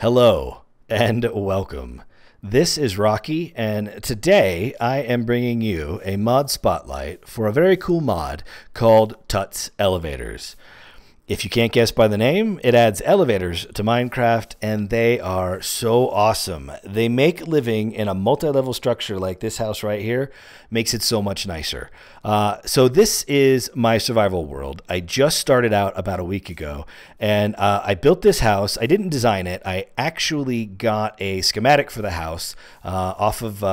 Hello and welcome. This is Rocky, and today I am bringing you a mod spotlight for a very cool mod called Thut's Elevators. If you can't guess by the name, it adds elevators to Minecraft, and they are so awesome. They make living in a multi-level structure like this house right here makes it so much nicer. So this is my survival world. I just started out about a week ago, and I built this house. I didn't design it. I actually got a schematic for the house off of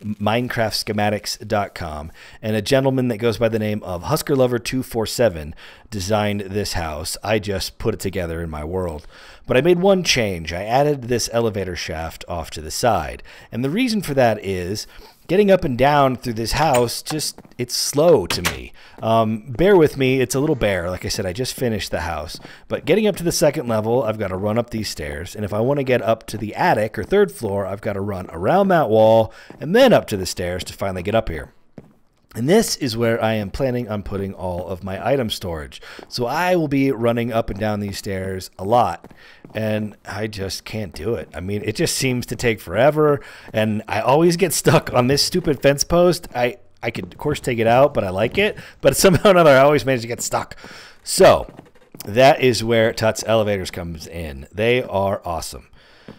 minecraftschematics.com, and a gentleman that goes by the name of HuskerLover247 designed this house. I just put it together in my world. But I made one change. I added this elevator shaft off to the side. And the reason for that is getting up and down through this house, it's slow to me. Bear with me, it's a little bare. Like I said, I just finished the house. But getting up to the second level, I've got to run up these stairs. And if I want to get up to the attic or third floor, I've got to run around that wall and then up to the stairs to finally get up here. And this is where I am planning on putting all of my item storage. So I will be running up and down these stairs a lot, and I just can't do it. I mean, it just seems to take forever, and I always get stuck on this stupid fence post. I could, of course, take it out, but I like it. But somehow or another, I always manage to get stuck. So that is where Thut's Elevators comes in. They are awesome.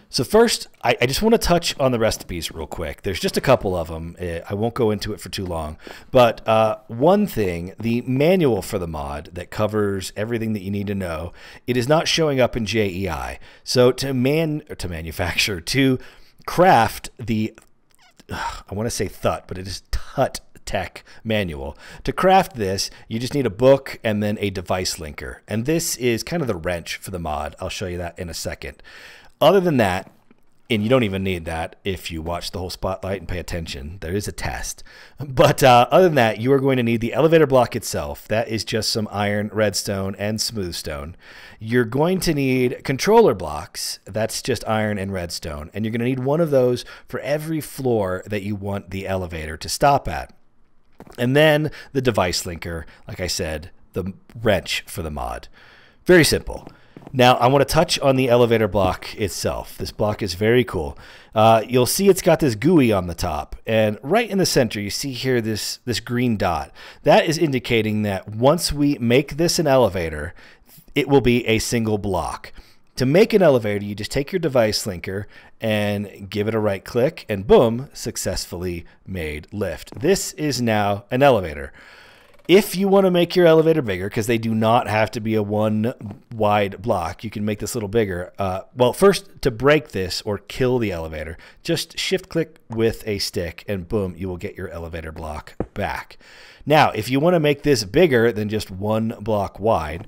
So first, I just want to touch on the recipes real quick. There's just a couple of them. I won't go into it for too long. But one thing, the manual for the mod that covers everything that you need to know, it is not showing up in JEI. So to craft the, I want to say Thut, but it is Thut Tech manual. To craft this, you just need a book and then a device linker. And this is kind of the wrench for the mod. I'll show you that in a second. Other than that, and you don't even need that if you watch the whole spotlight and pay attention, there is a test. But other than that, you are going to need the elevator block itself. That is just some iron, redstone, and smooth stone. You're going to need controller blocks. That's just iron and redstone. And you're going to need one of those for every floor that you want the elevator to stop at. And then the device linker, like I said, the wrench for the mod. Very simple. Now, I want to touch on the elevator block itself. This block is very cool. You'll see it's got this GUI on the top. And right in the center, you see here this green dot. That is indicating that once we make this an elevator, it will be a single block. To make an elevator, you just take your device linker and give it a right click, and boom, successfully made lift. This is now an elevator. If you want to make your elevator bigger, because they do not have to be a one wide block, you can make this a little bigger. Well, first, to break this or kill the elevator, just shift click with a stick and boom, you will get your elevator block back. Now, if you want to make this bigger than just one block wide,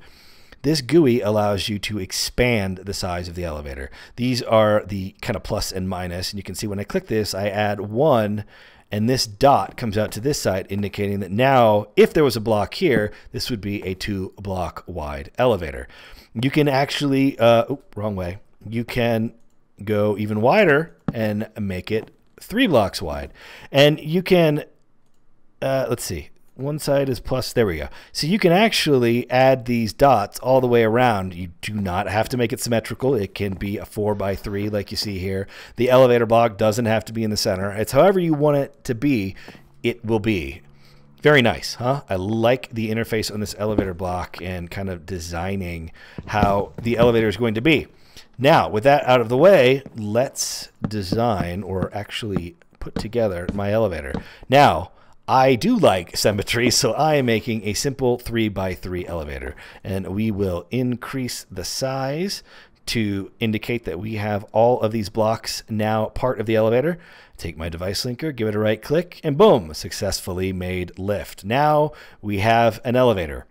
this GUI allows you to expand the size of the elevator. These are the kind of plus and minus, and you can see when I click this, I add one, and this dot comes out to this side, indicating that now, if there was a block here, this would be a 2-block wide elevator. You can actually, wrong way. You can go even wider and make it 3 blocks wide. And you can, let's see. One side is plus, there we go. So you can actually add these dots all the way around. You do not have to make it symmetrical. It can be a 4x3 like you see here. The elevator block doesn't have to be in the center. It's however you want it to be, it will be. Very nice, huh? I like the interface on this elevator block and kind of designing how the elevator is going to be. Now, with that out of the way, let's design or actually put together my elevator. Now, I do like symmetry, so I am making a simple 3x3 elevator, and we will increase the size to indicate that we have all of these blocks now part of the elevator. Take my device linker, give it a right click, and boom, successfully made lift. Now we have an elevator,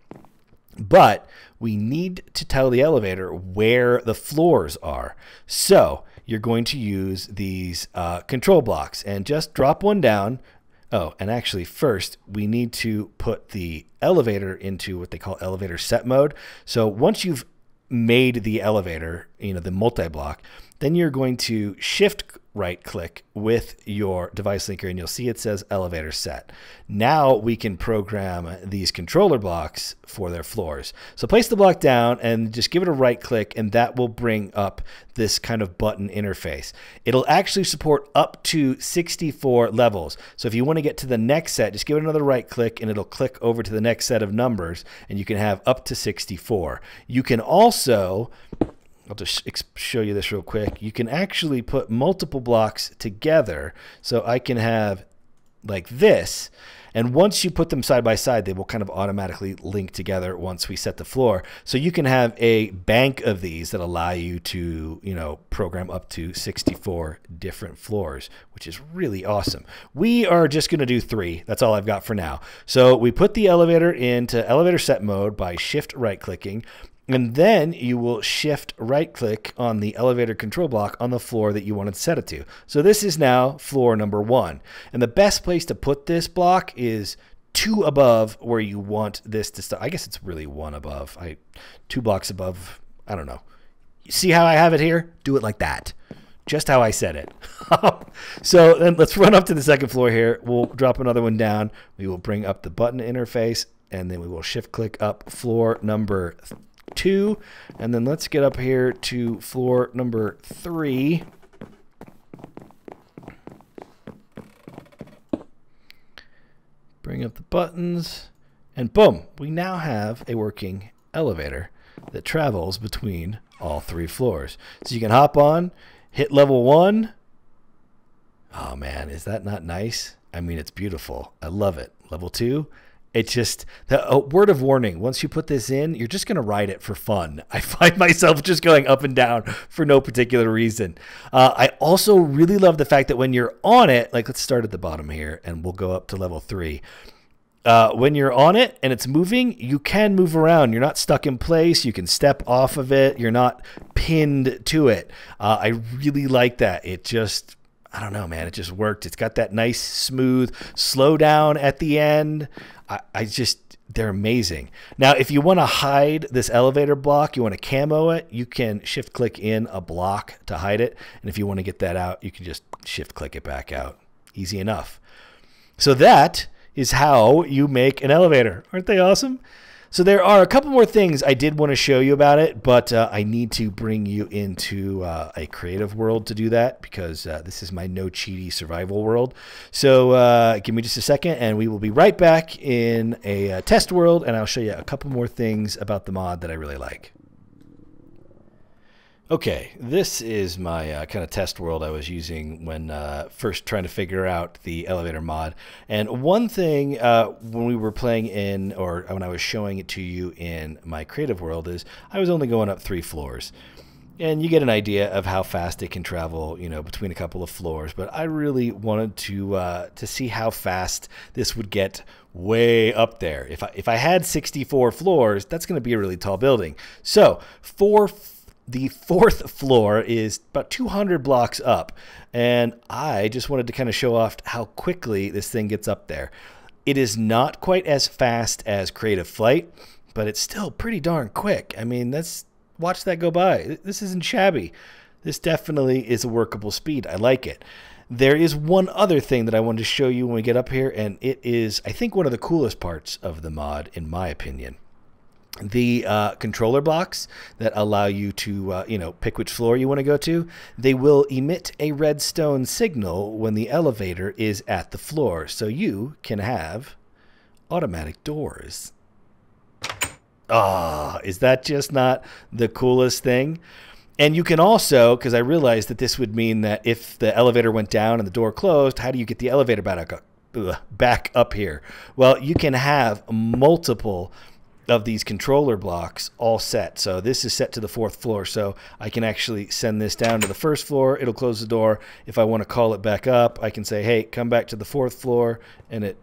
but we need to tell the elevator where the floors are. So you're going to use these control blocks and just drop one down. Oh, and actually first we need to put the elevator into what they call elevator set mode. So once you've made the elevator, the multi-block, then you're going to shift right click with your device linker and you'll see it says elevator set. Now we can program these controller blocks for their floors. So place the block down and just give it a right click and that will bring up this kind of button interface. It'll actually support up to 64 levels. So if you want to get to the next set, just give it another right click and it'll click over to the next set of numbers and you can have up to 64. You can also, I'll just show you this real quick. You can actually put multiple blocks together. So I can have like this. And once you put them side by side, they will kind of automatically link together once we set the floor. So you can have a bank of these that allow you to, you know, program up to 64 different floors, which is really awesome. We are just going to do 3. That's all I've got for now. So we put the elevator into elevator set mode by shift right clicking. And then you will shift right click on the elevator control block on the floor that you want to set it to. So this is now floor number 1. And the best place to put this block is 2 above where you want this to start. I guess it's really 1 above. 2 blocks above. I don't know. You see how I have it here? Do it like that. Just how I said it. So then let's run up to the second floor here. We'll drop another one down. We will bring up the button interface and then we will shift click up floor number 2, and then let's get up here to floor number 3. Bring up the buttons, and boom, we now have a working elevator that travels between all 3 floors. So you can hop on, hit level 1. Oh man, is that not nice? I mean, it's beautiful. I love it. Level 2. It's just a word of warning. Once you put this in, you're just going to ride it for fun. I find myself just going up and down for no particular reason. I also really love the fact that when you're on it, like let's start at the bottom here and we'll go up to level 3. When you're on it and it's moving, you can move around. You're not stuck in place. You can step off of it. You're not pinned to it. I really like that. It just, I don't know, man. It just worked. It's got that nice, smooth slow down at the end. They're amazing. Now, if you want to hide this elevator block, you want to camo it, you can shift click in a block to hide it. And if you want to get that out, you can just shift click it back out. Easy enough. So that is how you make an elevator. Aren't they awesome? So there are a couple more things I did want to show you about it, but I need to bring you into a creative world to do that because this is my no cheaty survival world. So give me just a second and we will be right back in a test world and I'll show you a couple more things about the mod that I really like. Okay, this is my kind of test world I was using when first trying to figure out the elevator mod. And one thing when we were playing in, or when I was showing it to you in my creative world, is I was only going up 3 floors. And you get an idea of how fast it can travel, you know, between a couple of floors. But I really wanted to see how fast this would get way up there. If I had 64 floors, that's going to be a really tall building. So the 4th floor is about 200 blocks up, and I just wanted to kind of show off how quickly this thing gets up there. It is not quite as fast as Creative Flight, but it's still pretty darn quick. I mean, watch that go by. This isn't shabby. This definitely is a workable speed. I like it. There is one other thing that I wanted to show you when we get up here, and it is, I think, one of the coolest parts of the mod, in my opinion. The controller blocks that allow you to, pick which floor you want to go to, they will emit a redstone signal when the elevator is at the floor. So you can have automatic doors. Ah, is that just not the coolest thing? And you can also, because I realized that this would mean that if the elevator went down and the door closed, how do you get the elevator back up here? Well, you can have multiple of these controller blocks all set. So this is set to the 4th floor. So I can actually send this down to the 1st floor. It'll close the door. If I want to call it back up, I can say, hey, come back to the 4th floor, and it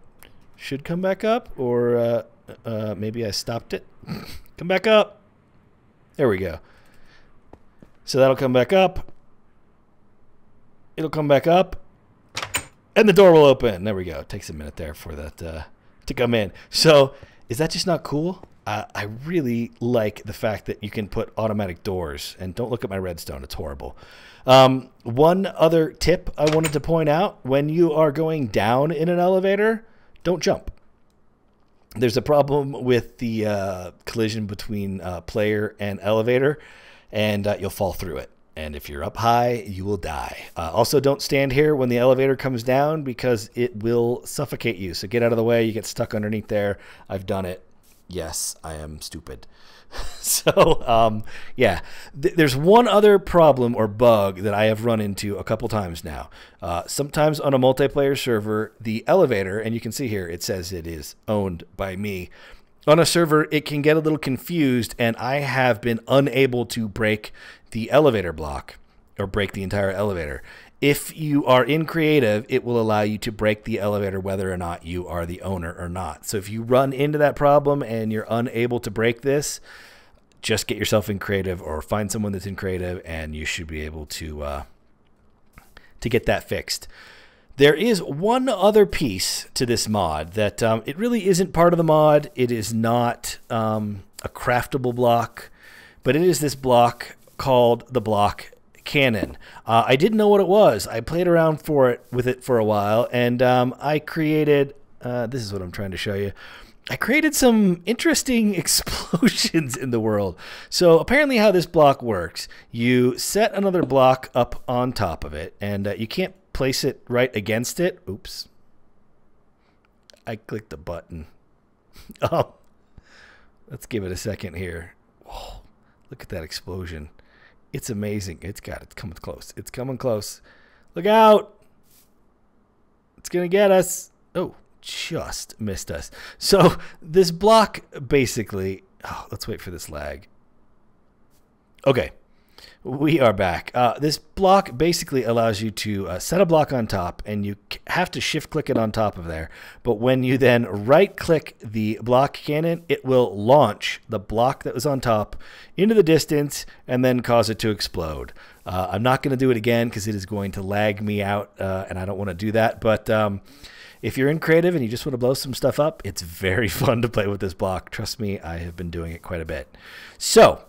should come back up, or maybe I stopped it. Come back up. There we go. So that'll come back up. It'll come back up, and the door will open. There we go. It takes a minute there for that to come in. So is that just not cool? I really like the fact that you can put automatic doors. And don't look at my redstone. It's horrible. One other tip I wanted to point out, when you are going down in an elevator, don't jump. There's a problem with the collision between player and elevator, and you'll fall through it. And if you're up high, you will die. Also, don't stand here when the elevator comes down because it will suffocate you. So get out of the way. You get stuck underneath there. I've done it. Yes, I am stupid. So, yeah, there's one other problem or bug that I have run into a couple times now. Sometimes on a multiplayer server, the elevator, and you can see here, it says it is owned by me. On a server, it can get a little confused, and I have been unable to break the elevator block or break the entire elevator. If you are in creative, it will allow you to break the elevator whether or not you are the owner or not. So if you run into that problem and you're unable to break this, just get yourself in creative or find someone that's in creative, and you should be able to get that fixed. There is one other piece to this mod that it really isn't part of the mod. It is not a craftable block, but it is this block called the block cannon. I didn't know what it was. I played around with it for a while, and I created, this is what I'm trying to show you. I created some interesting explosions in the world. So apparently how this block works, you set another block up on top of it, and you can't place it right against it. Oops. I clicked the button. Oh, let's give it a second here. Whoa, look at that explosion. It's amazing. It's coming close. It's coming close. Look out. It's going to get us. Oh, just missed us. So this block basically, let's wait for this lag. Okay. We are back. This block basically allows you to set a block on top, and you have to shift click it on top of there. But when you then right click the block cannon, it will launch the block that was on top into the distance and then cause it to explode. I'm not going to do it again because it is going to lag me out, and I don't want to do that. But if you're in creative and you just want to blow some stuff up, it's very fun to play with this block. Trust me, I have been doing it quite a bit. So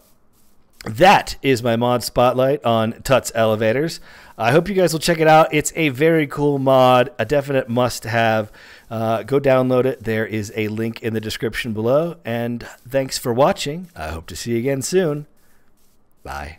that is my mod spotlight on Thut's elevators. I hope you guys will check it out. It's a very cool mod, a definite must-have. Go download it. There is a link in the description below. And thanks for watching. I hope to see you again soon. Bye.